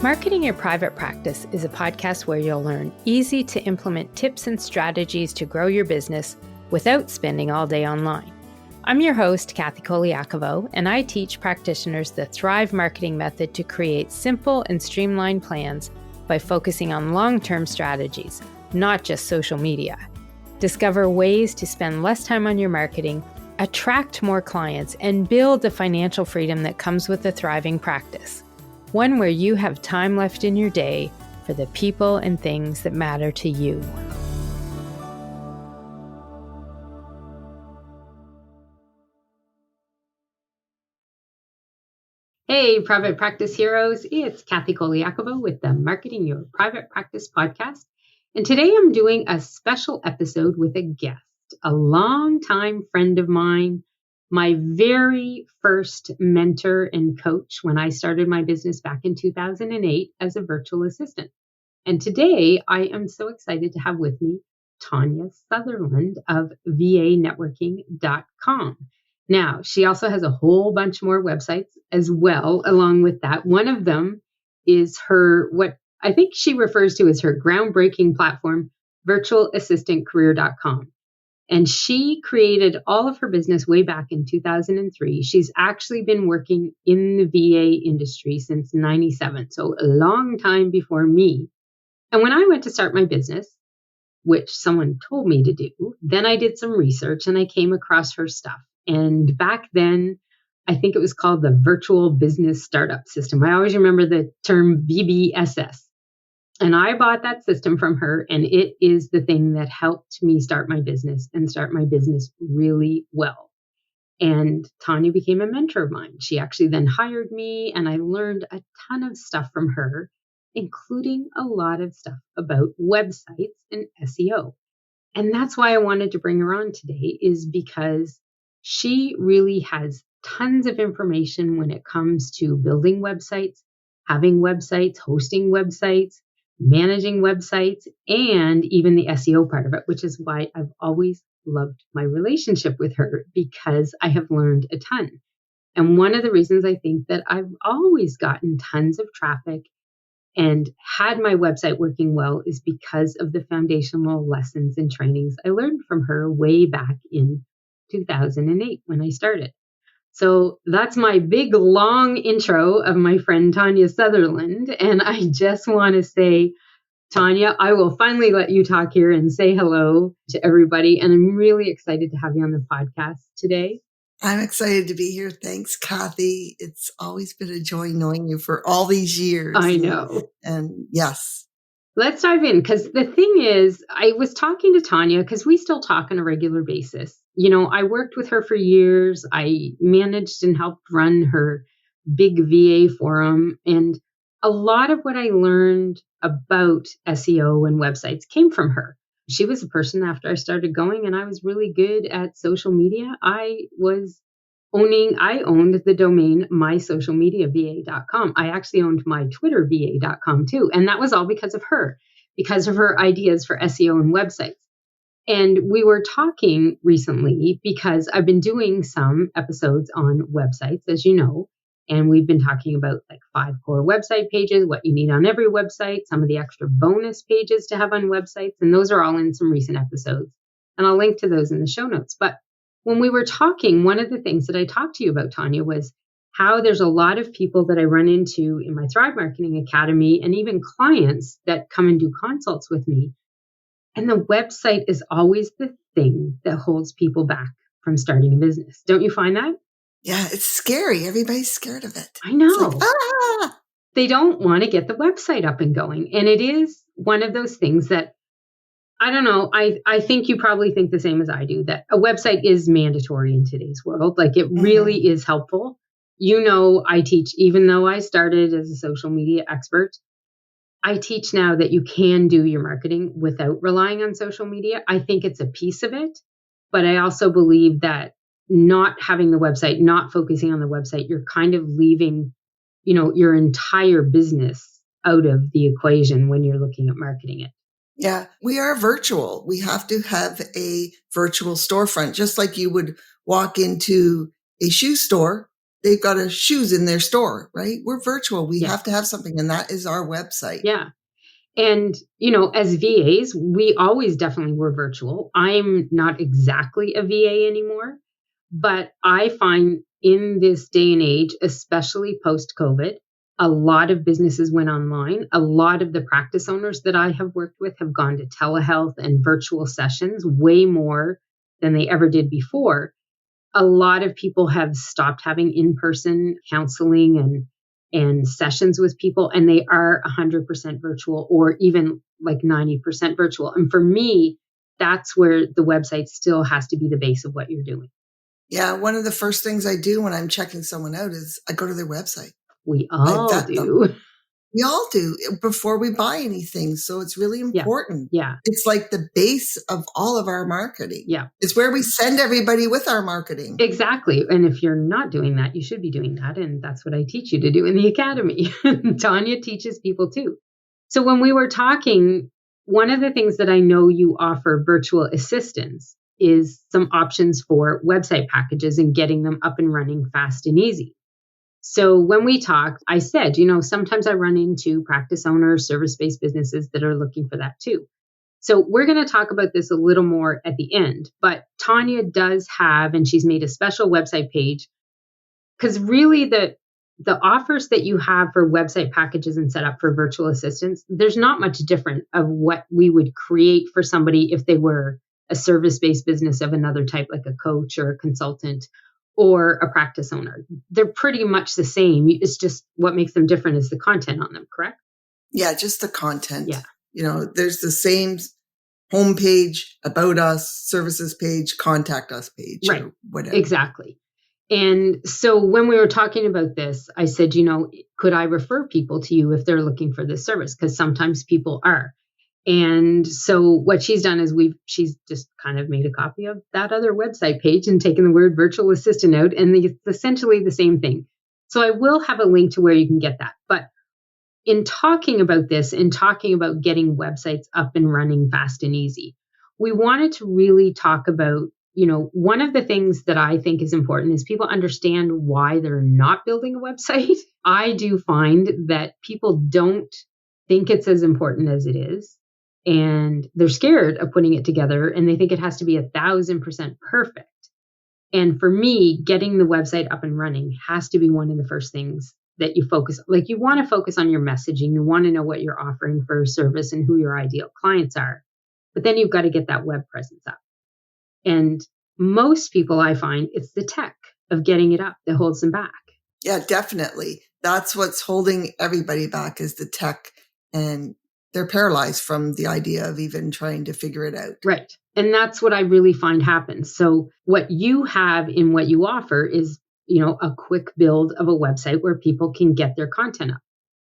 Marketing Your Private Practice is a podcast where you'll learn easy to implement tips and strategies to grow your business without spending all day online. I'm your host, Kathy Colaiacovo, and I teach practitioners the Thrive marketing method to create simple and streamlined plans by focusing on long-term strategies, not just social media. Discover ways to spend less time on your marketing, attract more clients, and build the financial freedom that comes with a thriving practice. One where you have time left in your day for the people and things that matter to you. Hey, private practice heroes. It's Kathy Colaiacovo with the Marketing Your Private Practice podcast. And today I'm doing a special episode with a guest, a longtime friend of mine, my very first mentor and coach when I started my business back in 2008 as a virtual assistant. And today I am so excited to have with me Tanya Sutherland of vanetworking.com. Now, she also has a whole bunch more websites as well along with that. One of them is her, what I think she refers to as her groundbreaking platform, virtualassistantcareer.com. And she created all of her business way back in 2003. She's actually been working in the VA industry since 97, so a long time before me. And when I went to start my business, which someone told me to do, then I did some research and I came across her stuff. And back then, I think it was called the Virtual Business Startup System. I always remember the term VBSS. And I bought that system from her, and it is the thing that helped me start my business and start my business really well. And Tanya became a mentor of mine. She actually then hired me, and I learned a ton of stuff from her, including a lot of stuff about websites and SEO. And that's why I wanted to bring her on today, is because she really has tons of information when it comes to building websites, having websites, hosting websites, managing websites, and even the SEO part of it, which is why I've always loved my relationship with her, because I have learned a ton. And one of the reasons I think that I've always gotten tons of traffic and had my website working well is because of the foundational lessons and trainings I learned from her way back in 2008 when I started. So that's my big, long intro of my friend Tanya Sutherland. And I just want to say, Tanya, I will finally let you talk here and say hello to everybody. And I'm really excited to have you on the podcast today. I'm excited to be here. Thanks, Kathy. It's always been a joy knowing you for all these years. I know. And yes. Let's dive in, because the thing is, I was talking to Tanya because we still talk on a regular basis. You know, I worked with her for years. I managed and helped run her big VA forum. And a lot of what I learned about SEO and websites came from her. She was a person after I started going and I was really good at social media. I owned the domain mysocialmediava.com. I actually owned my twitterva.com too. And that was all because of her ideas for SEO and websites. And we were talking recently because I've been doing some episodes on websites, as you know, and we've been talking about like 5 core website pages, what you need on every website, some of the extra bonus pages to have on websites. And those are all in some recent episodes. And I'll link to those in the show notes. But when we were talking, one of the things that I talked to you about, Tanya, was how there's a lot of people that I run into in my Thrive Marketing Academy and even clients that come and do consults with me. And the website is always the thing that holds people back from starting a business. Don't you find that? Yeah, it's scary. Everybody's scared of it. I know. It's like, They don't want to get the website up and going. And it is one of those things that, I don't know, I think you probably think the same as I do, that a website is mandatory in today's world. Like it really is helpful. You know, I teach, even though I started as a social media expert, I teach now that you can do your marketing without relying on social media. I think it's a piece of it, but I also believe that not having the website, not focusing on the website, you're kind of leaving, you know, your entire business out of the equation when you're looking at marketing it. Yeah, we are virtual. We have to have a virtual storefront, just like you would walk into a shoe store they've got shoes in their store, right? We're virtual. We Yeah. have to have something, and that is our website. Yeah. And, as VAs, we always definitely were virtual. I'm not exactly a VA anymore, but I find in this day and age, especially post-COVID, a lot of businesses went online. A lot of the practice owners that I have worked with have gone to telehealth and virtual sessions way more than they ever did before. A lot of people have stopped having in-person counseling and sessions with people, and they are 100% virtual or even like 90% virtual. And for me, that's where the website still has to be the base of what you're doing. Yeah, one of the first things I do when I'm checking someone out is I go to their website. We I all vet them. do. We all do before we buy anything. So it's really important. Yeah. It's like the base of all of our marketing. Yeah. It's where we send everybody with our marketing. Exactly. And if you're not doing that, you should be doing that. And that's what I teach you to do in the academy. Tanya teaches people too. So when we were talking, one of the things that I know you offer virtual assistants is some options for website packages and getting them up and running fast and easy. So when we talked, I said, sometimes I run into practice owners, service-based businesses that are looking for that too. So we're going to talk about this a little more at the end, but Tanya does have, and she's made a special website page, because really the offers that you have for website packages and setup for virtual assistants, there's not much different of what we would create for somebody if they were a service-based business of another type, like a coach or a consultant or a practice owner. They're pretty much the same. It's just what makes them different is the content on them, correct? Yeah, just the content. Yeah. There's the same homepage, about us, services page, contact us page, right, or whatever. Exactly. And so when we were talking about this, I said, could I refer people to you if they're looking for this service? Because sometimes people are. And so what she's done is she's just kind of made a copy of that other website page and taken the word virtual assistant out, and it's essentially the same thing. So I will have a link to where you can get that. But in talking about this and talking about getting websites up and running fast and easy, we wanted to really talk about, one of the things that I think is important is people understand why they're not building a website. I do find that people don't think it's as important as it is. And they're scared of putting it together, and they think it has to be 1,000% perfect. And for me, getting the website up and running has to be one of the first things that you focus on. Like, you want to focus on your messaging. You want to know what you're offering for a service and who your ideal clients are. But then you've got to get that web presence up. And most people, I find, it's the tech of getting it up that holds them back. Yeah, definitely. That's what's holding everybody back is the tech, and they're paralyzed from the idea of even trying to figure it out. Right. And that's what I really find happens. So what you have in what you offer is, a quick build of a website where people can get their content up.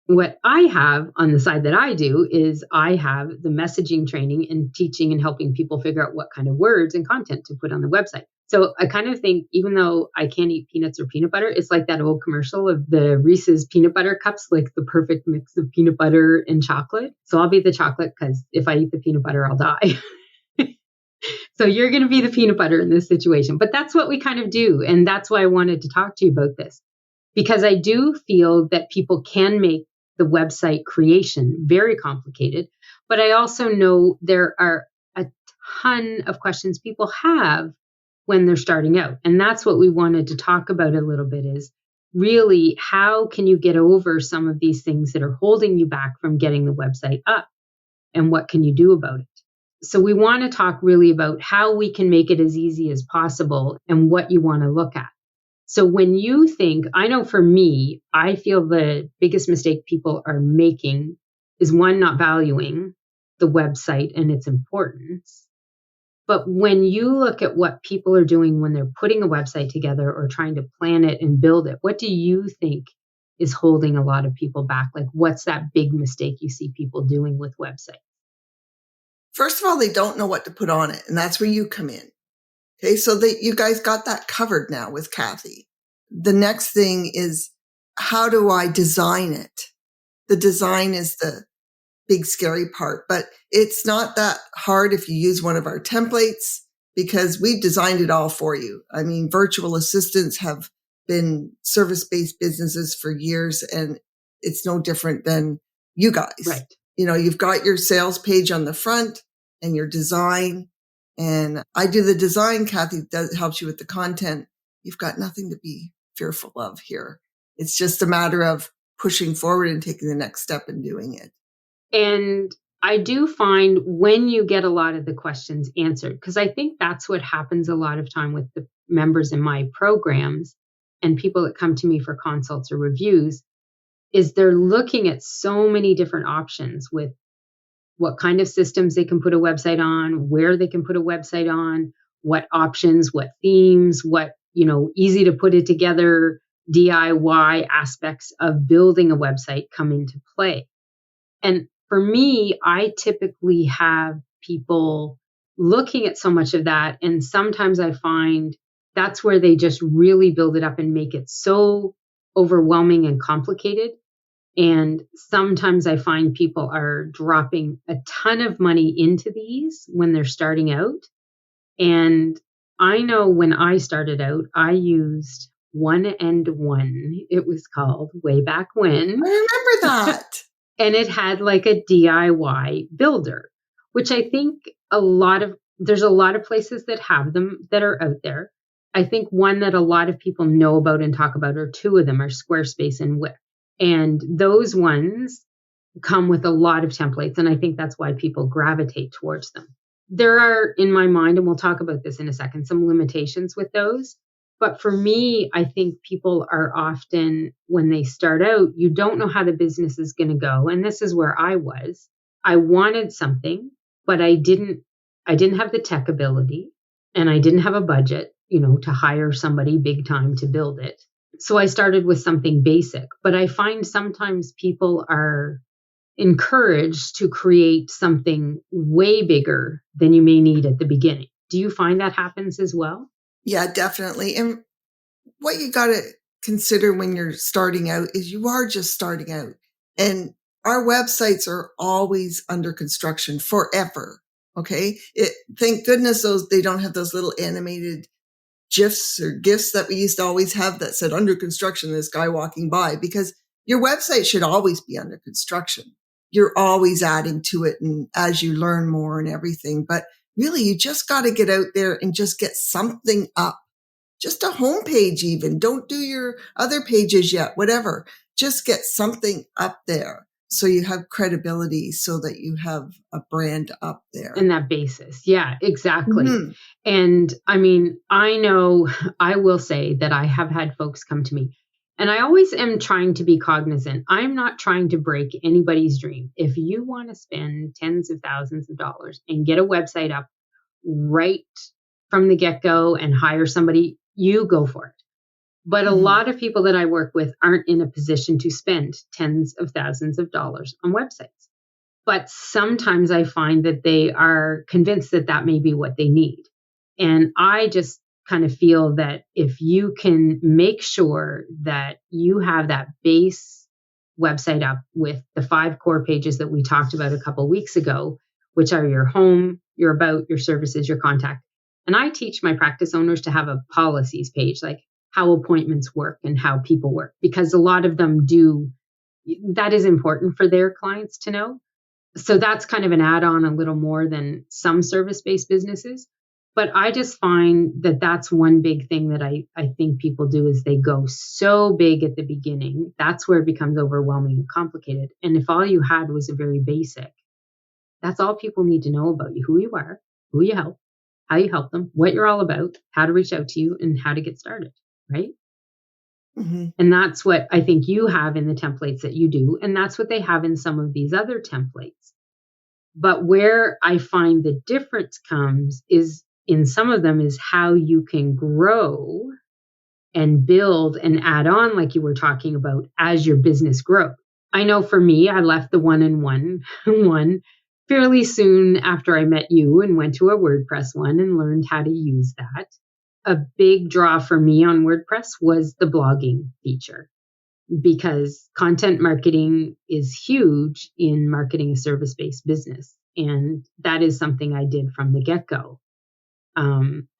What I have on the side that I do is I have the messaging training and teaching and helping people figure out what kind of words and content to put on the website. So I kind of think, even though I can't eat peanuts or peanut butter, it's like that old commercial of the Reese's peanut butter cups, like the perfect mix of peanut butter and chocolate. So I'll be the chocolate, because if I eat the peanut butter, I'll die. So you're going to be the peanut butter in this situation. But that's what we kind of do. And that's why I wanted to talk to you about this, because I do feel that people can make the website creation very complicated. But I also know there are a ton of questions people have when they're starting out. And that's what we wanted to talk about a little bit, is really, how can you get over some of these things that are holding you back from getting the website up, and what can you do about it? So we want to talk really about how we can make it as easy as possible and what you want to look at. So when you think, I know for me, I feel the biggest mistake people are making is, one, not valuing the website and its importance. But when you look at what people are doing when they're putting a website together or trying to plan it and build it, what do you think is holding a lot of people back? Like, what's that big mistake you see people doing with websites? First of all, they don't know what to put on it, and that's where you come in. Okay, so you guys got that covered now with Kathy. The next thing is, how do I design it? The design is the big scary part, but it's not that hard if you use one of our templates, because we've designed it all for you. I mean, virtual assistants have been service-based businesses for years, and it's no different than you guys. Right. You've got your sales page on the front and your design, and I do the design. Kathy helps you with the content. You've got nothing to be fearful of here. It's just a matter of pushing forward and taking the next step and doing it. And I do find when you get a lot of the questions answered, because I think that's what happens a lot of time with the members in my programs and people that come to me for consults or reviews, is they're looking at so many different options with what kind of systems they can put a website on, where they can put a website on, what options, what themes, what, easy to put it together, DIY aspects of building a website come into play. And for me, I typically have people looking at so much of that. And sometimes I find that's where they just really build it up and make it so overwhelming and complicated. And sometimes I find people are dropping a ton of money into these when they're starting out. And I know when I started out, I used One and One, it was called, way back when. I remember that. And it had like a DIY builder, which I think there's a lot of places that have them that are out there. I think one that a lot of people know about and talk about, or two of them, are Squarespace and Wix. And those ones come with a lot of templates. And I think that's why people gravitate towards them. There are, in my mind, and we'll talk about this in a second, some limitations with those. But for me, I think people are often, when they start out, you don't know how the business is going to go. And this is where I was. I wanted something, but I didn't have the tech ability, and I didn't have a budget, to hire somebody big time to build it. So I started with something basic. But I find sometimes people are encouraged to create something way bigger than you may need at the beginning. Do you find that happens as well? Yeah, definitely. And what you got to consider when you're starting out is you are just starting out. And our websites are always under construction forever. Okay. Thank goodness they don't have those little animated GIFs that we used to always have that said under construction, this guy walking by, because your website should always be under construction. You're always adding to it, and as you learn more and everything. But really, you just got to get out there and just get something up. Just a homepage even. Don't do your other pages yet, whatever. Just get something up there so you have credibility, so that you have a brand up there. And that basis. Yeah, exactly. Mm-hmm. And I mean, I will say that I have had folks come to me, and I always am trying to be cognizant. I'm not trying to break anybody's dream. If you want to spend tens of thousands of dollars and get a website up right from the get-go and hire somebody, you go for it. But a lot of people that I work with aren't in a position to spend tens of thousands of dollars on websites. But sometimes I find that they are convinced that that may be what they need. And I just kind of feel that if you can make sure that you have that base website up with the 5 core pages that we talked about a couple of weeks ago, which are your home, your about, your services, your contact. And I teach my practice owners to have a policies page, like how appointments work and how people work, because a lot of them that is important for their clients to know. So that's kind of an add-on a little more than some service-based businesses. But I just find that that's one big thing that I think people do, is they go so big at the beginning. That's where it becomes overwhelming and complicated. And if all you had was a very basic, that's all people need to know about you: who you are, who you help, how you help them, what you're all about, how to reach out to you, and how to get started, right? Mm-hmm. And that's what I think you have in the templates that you do. And that's what they have in some of these other templates. But where I find the difference comes is in some of them is how you can grow and build and add on, like you were talking about, as your business grows. I know for me, I left the one-on-one one fairly soon after I met you and went to a WordPress one and learned how to use that. A big draw for me on WordPress was the blogging feature, because content marketing is huge in marketing a service-based business. And that is something I did from the get-go.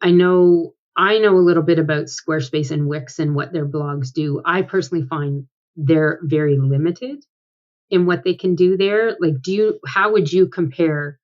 I know I know a little bit about Squarespace and Wix and what their blogs do. I personally find they're very limited in what they can do there. Like, how would you compare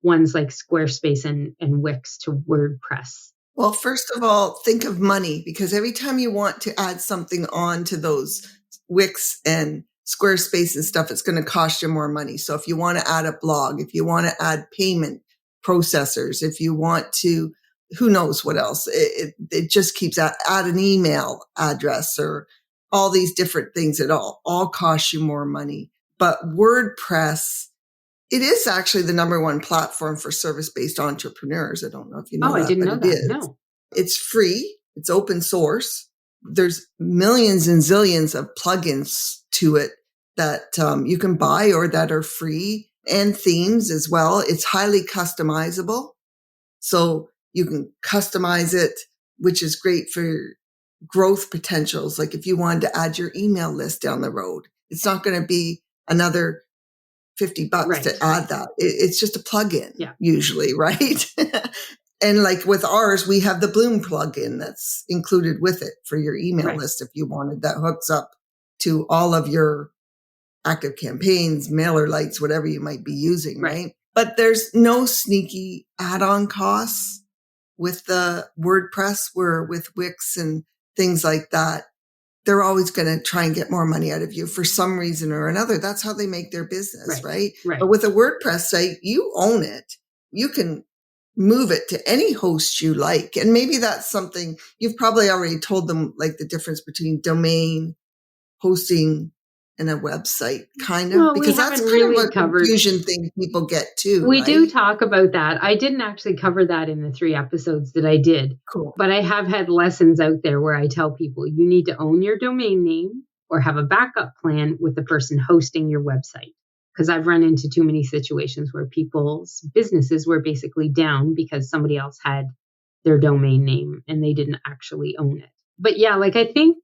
ones like Squarespace and Wix to WordPress? Well, first of all, think of money, because every time you want to add something on to those Wix and Squarespace and stuff, it's going to cost you more money. So if you want to add a blog, if you want to add payment processors, if you want to, who knows what else, it just keeps add an email address or all these different things. It all costs you more money. But WordPress, it is actually the number one platform for service-based entrepreneurs. I don't know if you know I that, didn't but know it that. is. No. It's free. It's open source. There's millions and zillions of plugins to it that you can buy or that are free, and themes as well. It's highly customizable. So you can customize it, which is great for growth potentials. Like if you wanted to add your email list down the road, it's not going to be another $50 to add that. It's just a plugin, usually, right? And like with ours, we have the Bloom plugin that's included with it for your email list if you wanted. That hooks up to all of your active campaigns, mailer lights, whatever you might be using, right? But there's no sneaky add-on costs with the WordPress, where with Wix and things like that, they're always going to try and get more money out of you for some reason or another. That's how they make their business, right? But with a WordPress site, you own it. You can move it to any host you like. And maybe that's something you've probably already told them, like the difference between domain hosting and a website, kind of, Well, because that's kind of a confusion thing people get too. We do talk about that. I didn't actually cover that in the 3 episodes that I did. Cool. But I have had lessons out there where I tell people you need to own your domain name or have a backup plan with the person hosting your website. Because I've run into too many situations where people's businesses were basically down because somebody else had their domain name and they didn't actually own it. But yeah, like I think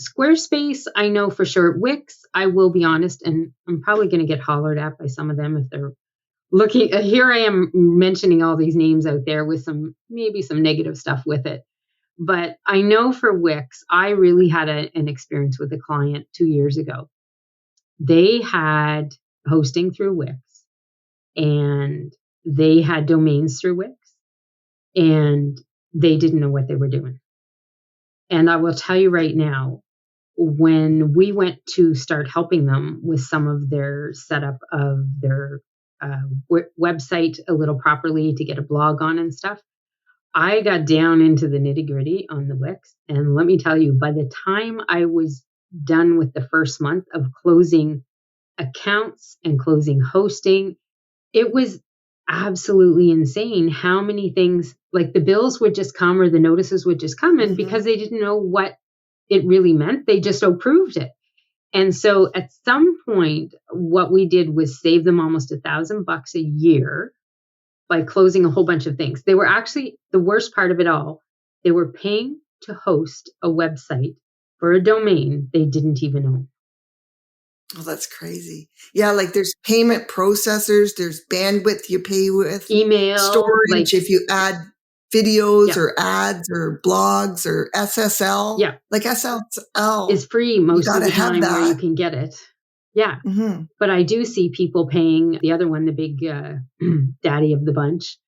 Squarespace, I know for sure. Wix, I will be honest, and I'm probably going to get hollered at by some of them if they're looking. Here I am mentioning all these names out there with maybe some negative stuff with it. But I know for Wix, I really had an experience with a client 2 years ago. They had hosting through Wix and they had domains through Wix and they didn't know what they were doing. And I will tell you right now, when we went to start helping them with some of their setup of their website a little properly to get a blog on and stuff, I got down into the nitty gritty on the Wix. And let me tell you, by the time I was done with the first month of closing accounts and closing hosting, it was absolutely insane how many things, like the bills would just come or the notices would just come in because they didn't know what it really meant. They just approved it. And so at some point, what we did was save them almost $1,000 a year by closing a whole bunch of things. They were actually, the worst part of it all, they were paying to host a website for a domain they didn't even own. Oh, that's crazy. Yeah, like there's payment processors, there's bandwidth you pay with, email, storage, if you add videos or ads or blogs or SSL. Yeah. Like SSL is free most of the time where you can get it. Yeah. Mm-hmm. But I do see people paying the other one, the big daddy of the bunch.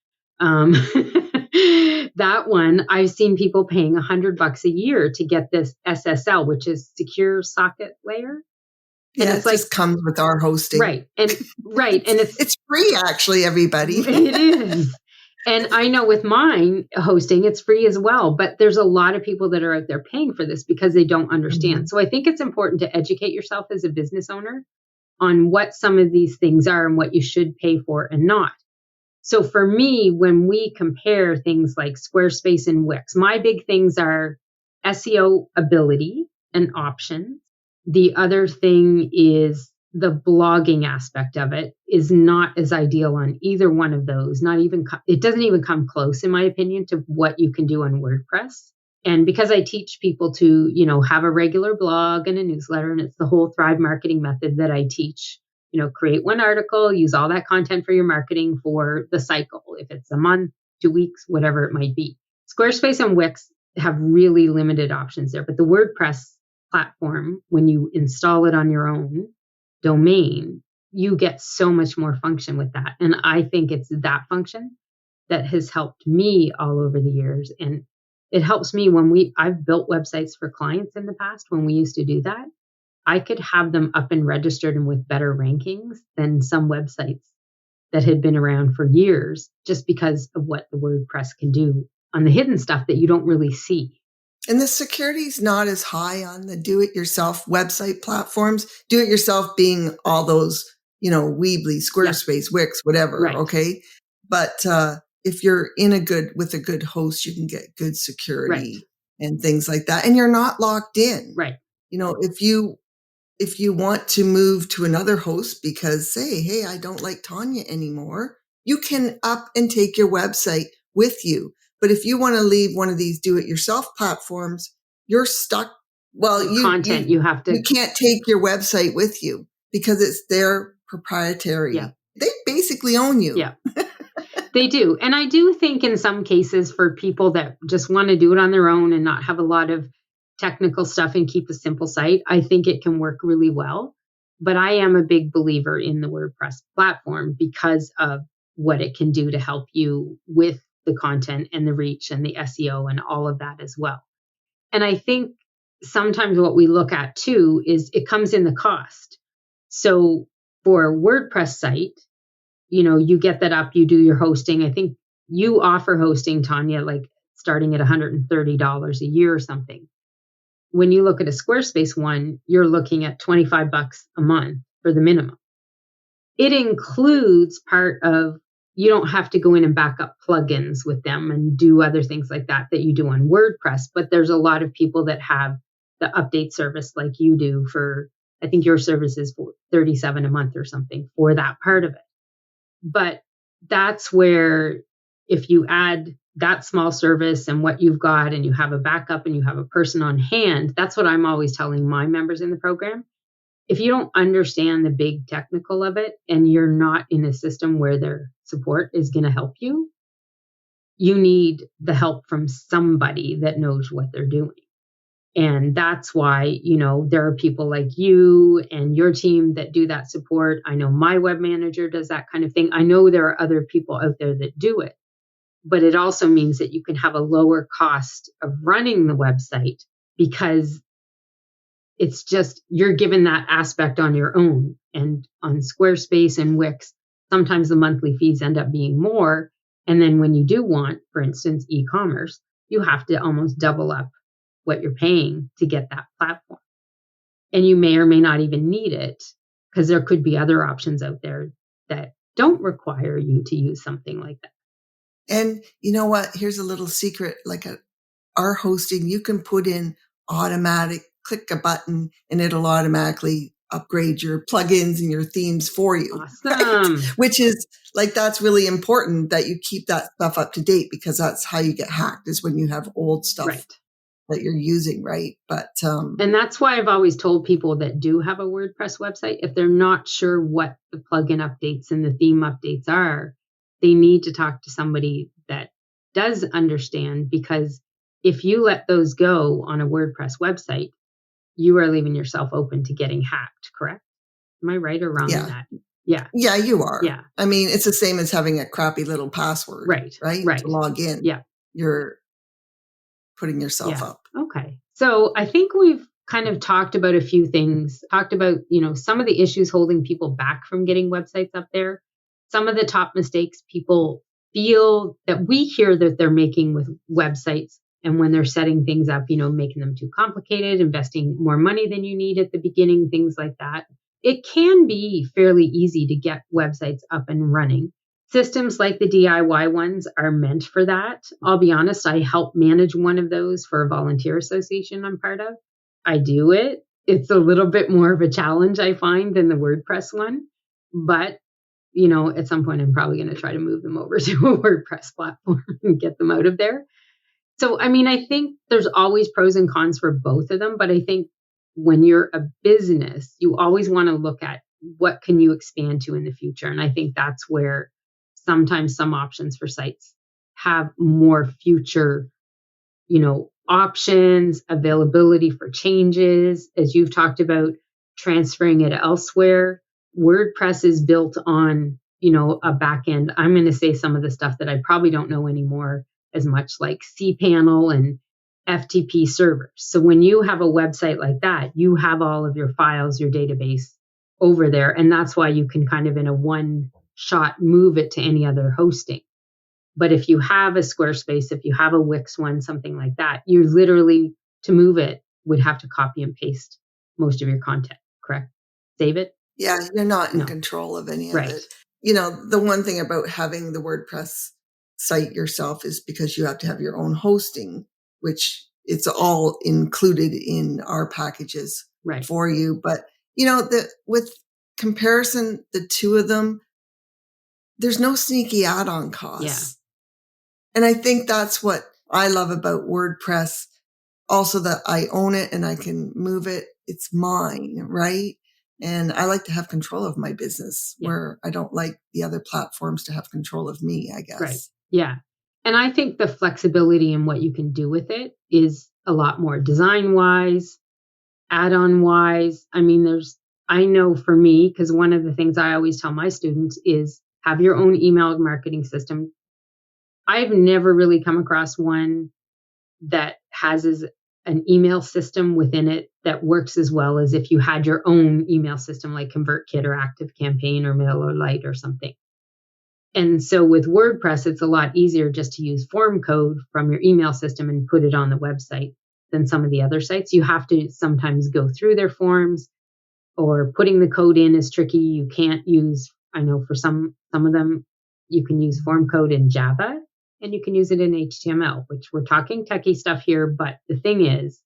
That one, I've seen people paying $100 a year to get this SSL, which is secure socket layer. And yeah, it just comes with our hosting. Right. And it's free, actually, everybody. It is. And I know with mine hosting, it's free as well. But there's a lot of people that are out there paying for this because they don't understand. Mm-hmm. So I think it's important to educate yourself as a business owner on what some of these things are and what you should pay for and not. So for me, when we compare things like Squarespace and Wix, my big things are SEO ability and options. The other thing is the blogging aspect of it is not as ideal on either one of those. It doesn't even come close, in my opinion, to what you can do on WordPress. And because I teach people to, have a regular blog and a newsletter, and it's the whole Thrive marketing method that I teach, create one article, use all that content for your marketing for the cycle. If it's a month, 2 weeks, whatever it might be. Squarespace and Wix have really limited options there, but the WordPress platform, when you install it on your own domain, you get so much more function with that. And I think it's that function that has helped me all over the years. And it helps me when I've built websites for clients in the past when we used to do that. I could have them up and registered and with better rankings than some websites that had been around for years just because of what the WordPress can do on the hidden stuff that you don't really see. And the security is not as high on the do-it-yourself website platforms. Do-it-yourself being all those, Weebly, Squarespace, Wix, whatever. Right. Okay. But if you're with a good host, you can get good security and things like that. And you're not locked in. Right. If you want to move to another host because say, hey, I don't like Tanya anymore, you can up and take your website with you. But if you want to leave one of these do-it-yourself platforms, you're stuck. Well, you have to. You can't take your website with you because it's their proprietary. Yeah. They basically own you. Yeah, they do. And I do think in some cases for people that just want to do it on their own and not have a lot of technical stuff and keep a simple site, I think it can work really well. But I am a big believer in the WordPress platform because of what it can do to help you with the content and the reach and the SEO and all of that as well. And I think sometimes what we look at too is it comes in the cost. So for a WordPress site, you get that up, you do your hosting. I think you offer hosting, Tanya, like starting at $130 a year or something. When you look at a Squarespace one, you're looking at $25 a month for the minimum. It includes part of, you don't have to go in and back up plugins with them and do other things like that you do on WordPress. But there's a lot of people that have the update service like you do for, I think your service is for $37 a month or something for that part of it. But that's where if you add that small service and what you've got and you have a backup and you have a person on hand, that's what I'm always telling my members in the program. If you don't understand the big technical of it and you're not in a system where their support is going to help you, you need the help from somebody that knows what they're doing. And that's why, there are people like you and your team that do that support. I know my web manager does that kind of thing. I know there are other people out there that do it, but it also means that you can have a lower cost of running the website because it's just, you're given that aspect on your own. And on Squarespace and Wix, sometimes the monthly fees end up being more. And then when you do want, for instance, e-commerce, you have to almost double up what you're paying to get that platform. And you may or may not even need it because there could be other options out there that don't require you to use something like that. And you know what? Here's a little secret. Like our hosting, you can put in automatic, click a button and it'll automatically upgrade your plugins and your themes for you. Awesome. Right? Which is that's really important that you keep that stuff up to date because that's how you get hacked is when you have old stuff that you're using. Right. But, and that's why I've always told people that do have a WordPress website, if they're not sure what the plugin updates and the theme updates are, they need to talk to somebody that does understand, because if you let those go on a WordPress website, you are leaving yourself open to getting hacked, correct? Am I right or wrong in that? Yeah. Yeah, you are. Yeah. I mean, it's the same as having a crappy little password, right? Right. To log in. Yeah. You're putting yourself up. Okay. So I think we've kind of talked about a few things, talked about, some of the issues holding people back from getting websites up there. Some of the top mistakes people feel that we hear that they're making with websites. And when they're setting things up, making them too complicated, investing more money than you need at the beginning, things like that. It can be fairly easy to get websites up and running. Systems like the DIY ones are meant for that. I'll be honest, I help manage one of those for a volunteer association I'm part of. I do it. It's a little bit more of a challenge, I find, than the WordPress one. But, at some point, I'm probably going to try to move them over to a WordPress platform and get them out of there. So, I think there's always pros and cons for both of them. But I think when you're a business, you always want to look at what can you expand to in the future. And I think that's where sometimes some options for sites have more future options, availability for changes, as you've talked about, transferring it elsewhere. WordPress is built on, a back end. I'm going to say some of the stuff that I probably don't know anymore as much, like cPanel and FTP servers. So when you have a website like that, you have all of your files, your database over there. And that's why you can kind of in a one shot move it to any other hosting. But if you have a Squarespace, if you have a Wix one, something like that, you're literally, to move it, would have to copy and paste most of your content, correct? Save it? Yeah, you're not in control of any of it. The one thing about having the WordPress site yourself is because you have to have your own hosting, which it's all included in our packages for you. But, with comparison, the two of them, there's no sneaky add-on costs. Yeah. And I think that's what I love about WordPress. Also that I own it and I can move it. It's mine, right? And I like to have control of my business where I don't like the other platforms to have control of me, I guess. Right. Yeah. And I think the flexibility in what you can do with it is a lot more design-wise, add-on-wise. I mean, I know for me, because one of the things I always tell my students is have your own email marketing system. I've never really come across one that has an email system within it that works as well as if you had your own email system like ConvertKit or ActiveCampaign or MailerLite or something. And so with WordPress, it's a lot easier just to use form code from your email system and put it on the website than some of the other sites. You have to sometimes go through their forms, or putting the code in is tricky. You can't use, I know for some of them, you can use form code in Java and you can use it in HTML, which we're talking techie stuff here. But the thing is,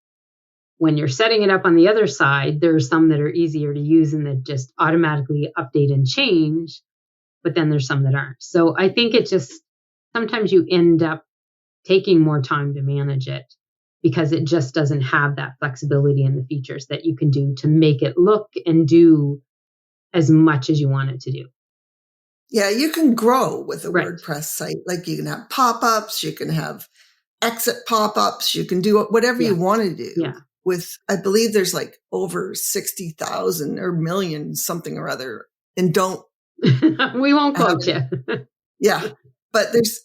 when you're setting it up on the other side, there are some that are easier to use and that just automatically update and change. But then there's some that aren't. So I think it just, sometimes you end up taking more time to manage it because it just doesn't have that flexibility in the features that you can do to make it look and do as much as you want it to do. Yeah, you can grow with a WordPress site. Like you can have pop-ups, you can have exit pop-ups, you can do whatever you want to do. Yeah. With, I believe there's like over 60,000 or million something or other. And don't. We won't quote you. Yeah. But there's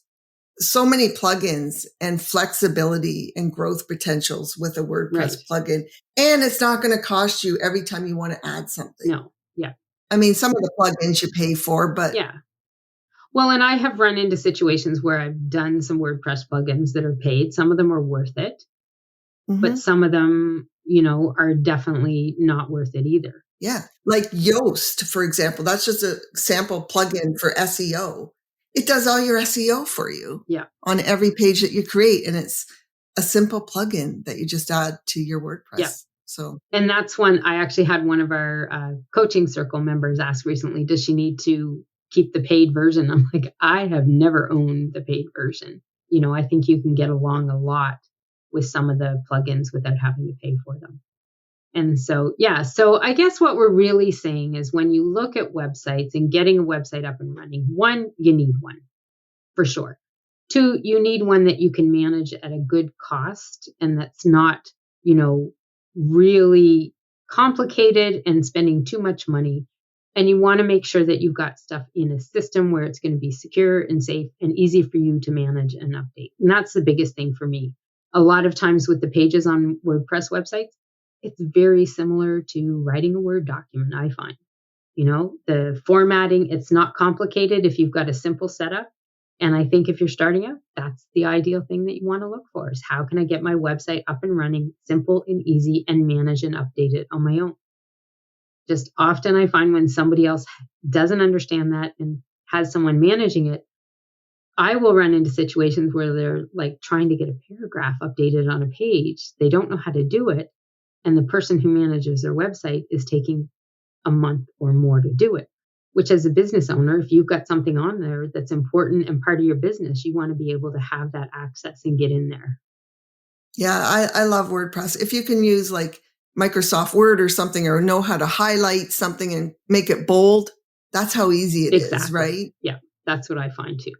so many plugins and flexibility and growth potentials with a WordPress plugin. And it's not going to cost you every time you want to add something. No. Yeah. I mean, some of the plugins you pay for, but. Yeah. Well, and I have run into situations where I've done some WordPress plugins that are paid. Some of them are worth it, but some of them, are definitely not worth it either. Yeah. Like Yoast, for example, that's just a sample plugin for SEO. It does all your SEO for you on every page that you create. And it's a simple plugin that you just add to your WordPress. Yeah. So, and that's one I actually had one of our coaching circle members ask recently, does she need to keep the paid version? I'm like, I have never owned the paid version. I think you can get along a lot with some of the plugins without having to pay for them. And so, so I guess what we're really saying is when you look at websites and getting a website up and running, one, you need one for sure. Two, you need one that you can manage at a good cost and that's not, really complicated and spending too much money. And you want to make sure that you've got stuff in a system where it's going to be secure and safe and easy for you to manage and update. And that's the biggest thing for me. A lot of times with the pages on WordPress websites, it's very similar to writing a Word document, I find. The formatting, it's not complicated if you've got a simple setup. And I think if you're starting out, that's the ideal thing that you want to look for is how can I get my website up and running, simple and easy, and manage and update it on my own. Just often I find when somebody else doesn't understand that and has someone managing it, I will run into situations where they're like trying to get a paragraph updated on a page. They don't know how to do it. And the person who manages their website is taking a month or more to do it, which as a business owner, if you've got something on there that's important and part of your business, you want to be able to have that access and get in there. Yeah, I love WordPress. If you can use like Microsoft Word or something or know how to highlight something and make it bold, that's how easy it is, right? Yeah, that's what I find too.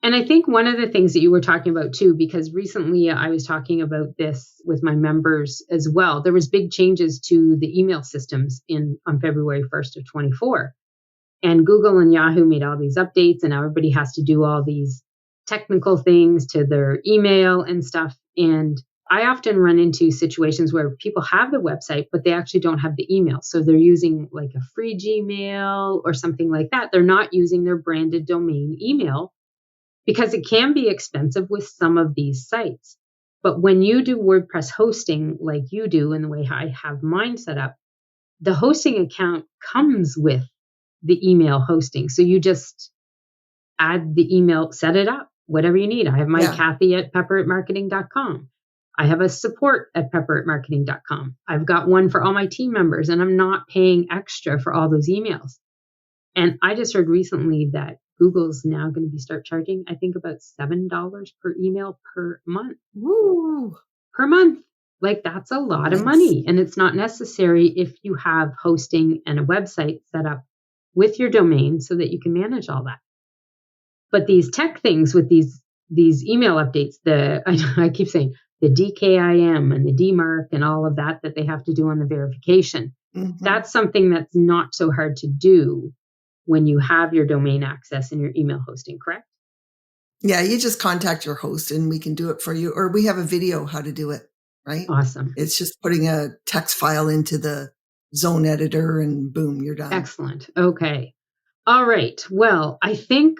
And I think one of the things that you were talking about too, because recently I was talking about this with my members as well, there was big changes to the email systems on February 1st of 24. And Google and Yahoo made all these updates, and now everybody has to do all these technical things to their email and stuff. And I often run into situations where people have the website, but they actually don't have the email. So they're using like a free Gmail or something like that. They're not using their branded domain email, because it can be expensive with some of these sites. But when you do WordPress hosting like you do, and the way I have mine set up, the hosting account comes with the email hosting. So you just add the email, set it up, whatever you need. I have my Kathy at pepperitmarketing.com. I have a support at pepperitmarketing.com. I've got one for all my team members, and I'm not paying extra for all those emails. And I just heard recently that Google's now going to start charging, I think, about $7 per email per month. Woo! Per month. Like, that's a lot of money. And it's not necessary if you have hosting and a website set up with your domain so that you can manage all that. But these tech things with these email updates, I keep saying the DKIM and the DMARC and all of that they have to do on the verification. Mm-hmm. That's something that's not so hard to do when you have your domain access and your email hosting, correct? Yeah, you just contact your host and we can do it for you. Or we have a video how to do it, right? Awesome. It's just putting a text file into the zone editor and boom, you're done. Excellent. Okay. All right. Well, I think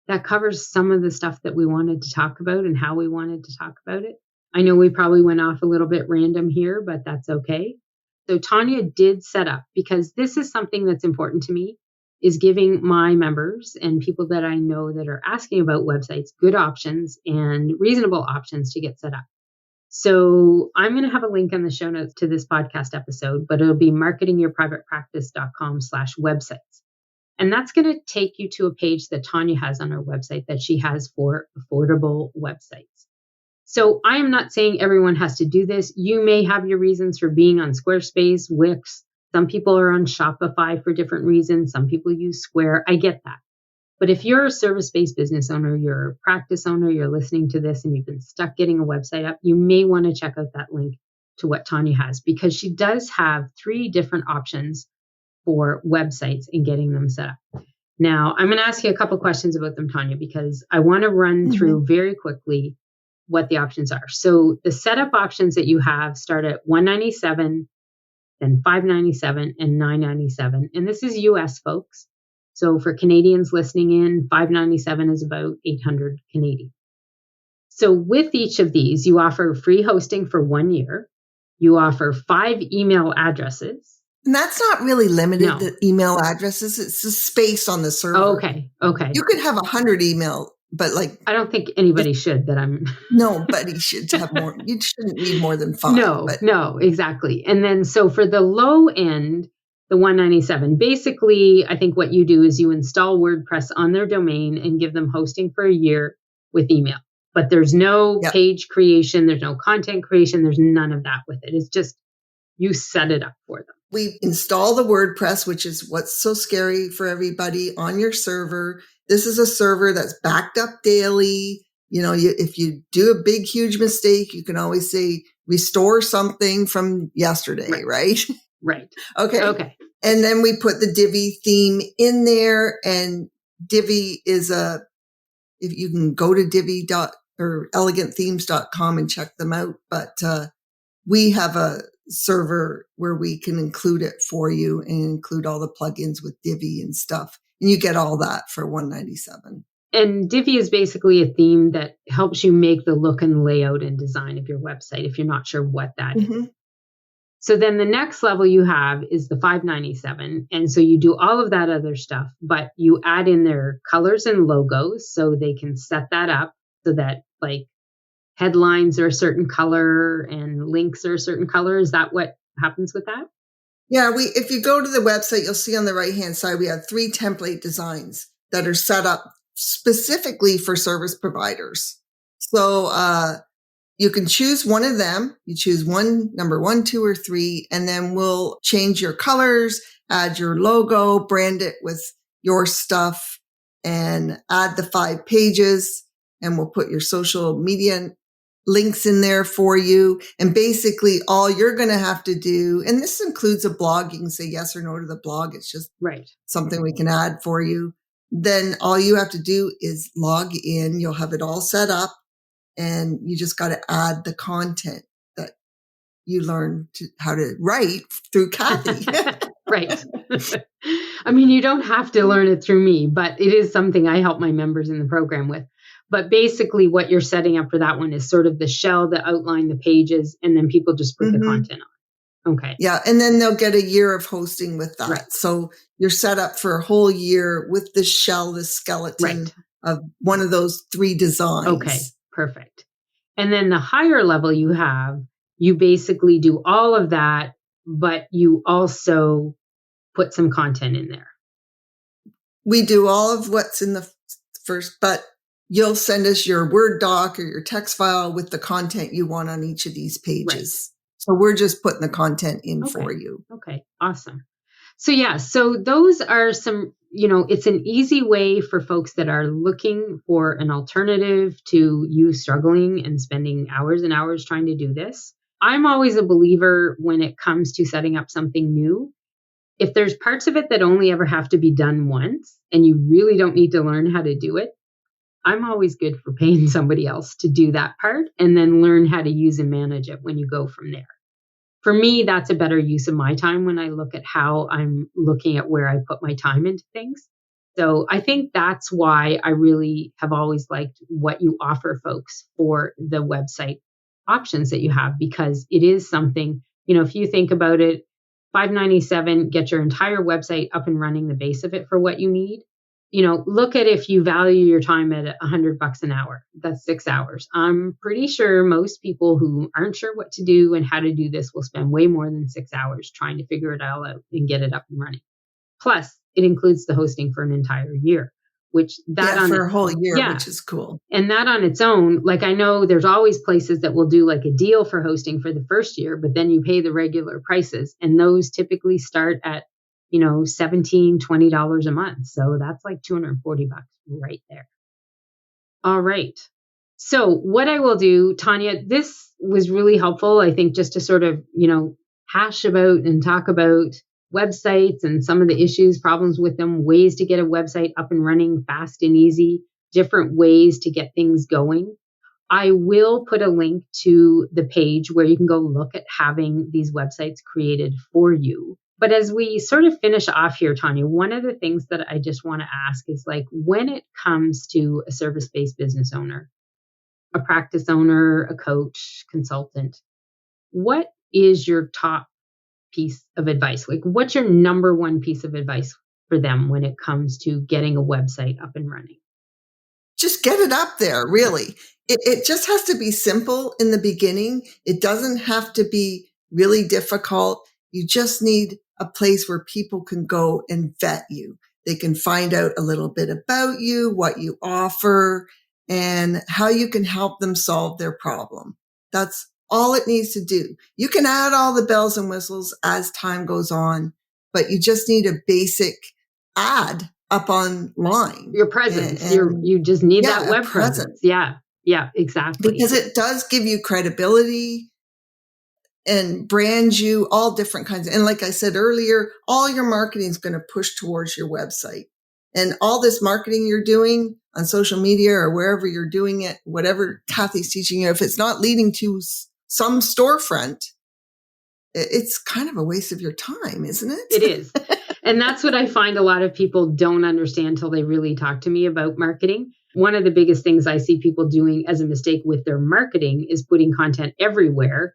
that covers some of the stuff that we wanted to talk about and how we wanted to talk about it. I know we probably went off a little bit random here, but that's okay. So Tanya did set up, because this is something that's important to me, is giving my members and people that I know that are asking about websites good options and reasonable options to get set up. So I'm going to have a link in the show notes to this podcast episode, but it'll be marketingyourprivatepractice.com/websites. And that's going to take you to a page that Tanya has on her website that she has for affordable websites. So I am not saying everyone has to do this. You may have your reasons for being on Squarespace, Wix. Some people are on Shopify for different reasons. Some people use Square. I get that. But if you're a service-based business owner, you're a practice owner, you're listening to this and you've been stuck getting a website up, you may want to check out that link to what Tanya has, because she does have 3 different options for websites and getting them set up. Now, I'm going to ask you a couple questions about them, Tanya, because I want to run through very quickly what the options are. So the setup options that you have start at $197, then $597 and $997. And this is US, folks. So for Canadians listening in, $597 is about 800 Canadian. So with each of these, you offer free hosting for 1 year. You offer 5 email addresses. And that's not really limited to email addresses. It's the space on the server. Okay. You could have 100 email, but I don't think anybody should that I'm. Nobody should have more. You shouldn't need more than 5. No, exactly. And then so for the low end, the $197, basically, I think what you do is you install WordPress on their domain and give them hosting for a year with email. But there's no page creation. There's no content creation. There's none of that with it. It's just you set it up for them. We install the WordPress, which is what's so scary for everybody, on your server. This is a server that's backed up daily. You know, if you do a big, huge mistake, you can always say, restore something from yesterday, right? Right. Okay. And then we put the Divi theme in there, and Divi is if you can go to Divi or elegantthemes.com and check them out. But we have a server where we can include it for you and include all the plugins with Divi and stuff. And you get all that for $197. And Divi is basically a theme that helps you make the look and layout and design of your website if you're not sure what that is. So then the next level you have is the $597. And so you do all of that other stuff, but you add in their colors and logos so they can set that up so that like headlines are a certain color and links are a certain color. Is that what happens with that? Yeah, if you go to the website, you'll see on the right-hand side, we have 3 template designs that are set up specifically for service providers. So you can choose one of them. You choose number 1, 2, or 3, and then we'll change your colors, add your logo, brand it with your stuff, and add the 5 pages, and we'll put your social media links in there for you. And basically all you're going to have to do, and this includes a blog, you can say yes or no to the blog. It's just something we can add for you. Then all you have to do is log in. You'll have it all set up, and you just got to add the content that you learn how to write through Kathy. Right. I mean, you don't have to learn it through me, but it is something I help my members in the program with. But basically what you're setting up for that one is sort of the shell, the outline, the pages, and then people just put the content on. Okay. Yeah. And then they'll get a year of hosting with that. Right. So you're set up for a whole year with the shell, the skeleton of one of those 3 designs. Okay. Perfect. And then the higher level you have, you basically do all of that, but you also put some content in there. We do all of what's in the first, but you'll send us your Word doc or your text file with the content you want on each of these pages. So we're just putting the content in for you. Okay. Awesome. So yeah, so those are some, it's an easy way for folks that are looking for an alternative to you struggling and spending hours and hours trying to do this. I'm always a believer when it comes to setting up something new. If there's parts of it that only ever have to be done once and you really don't need to learn how to do it, I'm always good for paying somebody else to do that part and then learn how to use and manage it when you go from there. For me, that's a better use of my time when I look at how I'm looking at where I put my time into things. So I think that's why I really have always liked what you offer folks for the website options that you have, because it is something, if you think about it, $5.97, get your entire website up and running, the base of it for what you need. Look at if you value your time at $100 an hour, that's 6 hours. I'm pretty sure most people who aren't sure what to do and how to do this will spend way more than 6 hours trying to figure it all out and get it up and running. Plus, it includes the hosting for an entire year, which for a whole year, which is cool. And that on its own, like I know there's always places that will do like a deal for hosting for the first year, but then you pay the regular prices. And those typically start at $17, $20 a month. So that's like $240 right there. All right. So what I will do, Tanya, this was really helpful, I think, just to sort of, hash about and talk about websites and some of the issues, problems with them, ways to get a website up and running fast and easy, different ways to get things going. I will put a link to the page where you can go look at having these websites created for you. But as we sort of finish off here, Tanya, one of the things that I just want to ask is, like, when it comes to a service-based business owner, a practice owner, a coach, consultant, what is your top piece of advice? Like, what's your number one piece of advice for them when it comes to getting a website up and running? Just get it up there, really. It just has to be simple in the beginning. It doesn't have to be really difficult. You just need a place where people can go and vet you. They can find out a little bit about you, what you offer, and how you can help them solve their problem. That's all it needs to do. You can add all the bells and whistles as time goes on, but you just need a basic ad up online. Your presence. You just need that web presence. Yeah, exactly. Because it does give you credibility and brand you, all different kinds. And like I said earlier, all your marketing is going to push towards your website. And all this marketing you're doing on social media or wherever you're doing it, whatever Kathy's teaching you, if it's not leading to some storefront, it's kind of a waste of your time, isn't it? It is. And that's what I find a lot of people don't understand till they really talk to me about marketing. One of the biggest things I see people doing as a mistake with their marketing is putting content everywhere.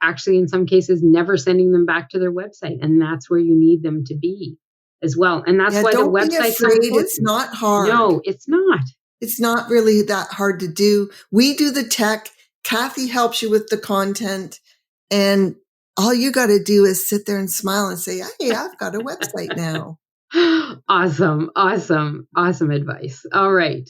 Actually, in some cases, never sending them back to their website. And that's where you need them to be as well. And that's why the website's so important. It's not hard. No, it's not. It's not really that hard to do. We do the tech. Kathy helps you with the content. And all you got to do is sit there and smile and say, hey, I've got a website now. Awesome advice. All right.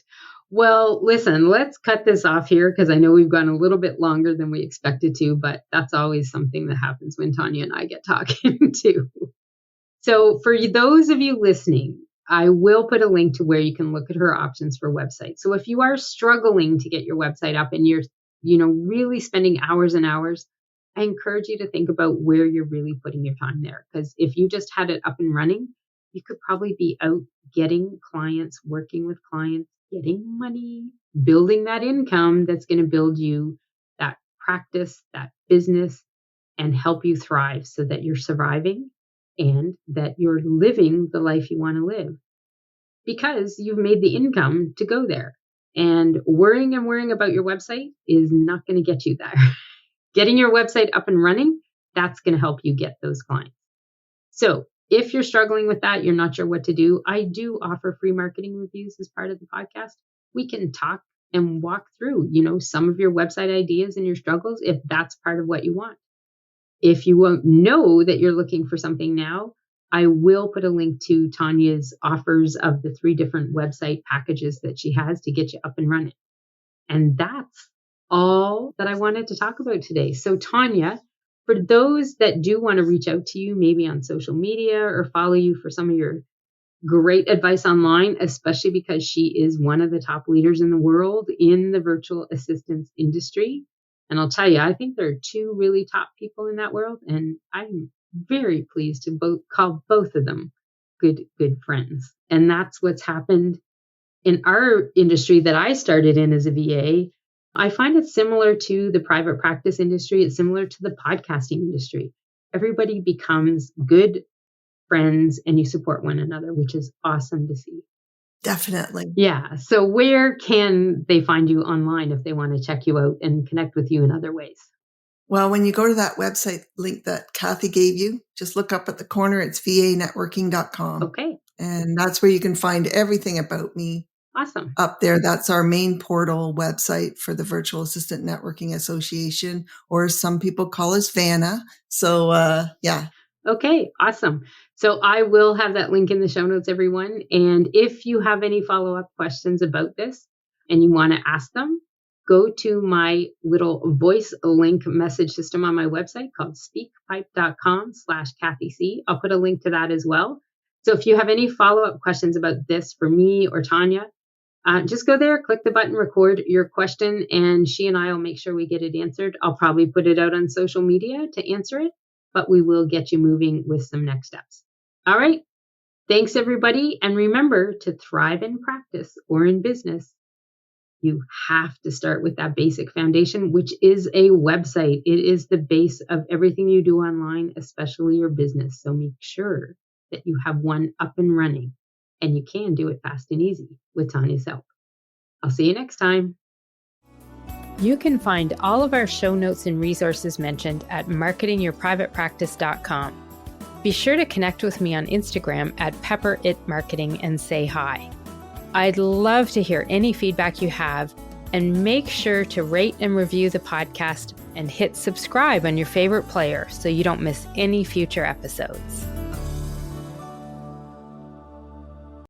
Well, listen, let's cut this off here because I know we've gone a little bit longer than we expected to, but that's always something that happens when Tanya and I get talking too. So for those of you listening, I will put a link to where you can look at her options for websites. So if you are struggling to get your website up and you're, really spending hours and hours, I encourage you to think about where you're really putting your time there. Because if you just had it up and running, you could probably be out getting clients, working with clients, getting money, building that income that's going to build you that practice, that business, and help you thrive so that you're surviving and that you're living the life you want to live because you've made the income to go there. And worrying about your website is not going to get you there. Getting your website up and running, that's going to help you get those clients. So if you're struggling with that, you're not sure what to do, I do offer free marketing reviews as part of the podcast. We can talk and walk through, some of your website ideas and your struggles if that's part of what you want. If you won't know that you're looking for something now, I will put a link to Tanya's offers of the 3 different website packages that she has to get you up and running. And that's all that I wanted to talk about today. So Tanya, for those that do want to reach out to you, maybe on social media or follow you for some of your great advice online, especially because she is one of the top leaders in the world in the virtual assistance industry. And I'll tell you, I think there are 2 really top people in that world. And I'm very pleased to call both of them good friends. And that's what's happened in our industry that I started in as a VA. I find it similar to the private practice industry. It's similar to the podcasting industry. Everybody becomes good friends and you support one another, which is awesome to see. Definitely. Yeah. So where can they find you online if they want to check you out and connect with you in other ways? Well, when you go to that website link that Kathy gave you, just look up at the corner. It's vanetworking.com. Okay. And that's where you can find everything about me. Awesome. Up there. That's our main portal website for the Virtual Assistant Networking Association, or some people call us VANA. So, yeah. Okay, awesome. So I will have that link in the show notes, everyone. And if you have any follow-up questions about this and you want to ask them, go to my little voice link message system on my website called speakpipe.com/Kathy C. I'll put a link to that as well. So if you have any follow-up questions about this for me or Tanya, just go there, click the button, record your question, and she and I will make sure we get it answered. I'll probably put it out on social media to answer it, but we will get you moving with some next steps. All right. Thanks, everybody. And remember, to thrive in practice or in business, you have to start with that basic foundation, which is a website. It is the base of everything you do online, especially your business. So make sure that you have one up and running, and you can do it fast and easy with Tanya's help. I'll see you next time. You can find all of our show notes and resources mentioned at marketingyourprivatepractice.com. Be sure to connect with me on Instagram at pepperitmarketing and say hi. I'd love to hear any feedback you have, and make sure to rate and review the podcast and hit subscribe on your favorite player so you don't miss any future episodes.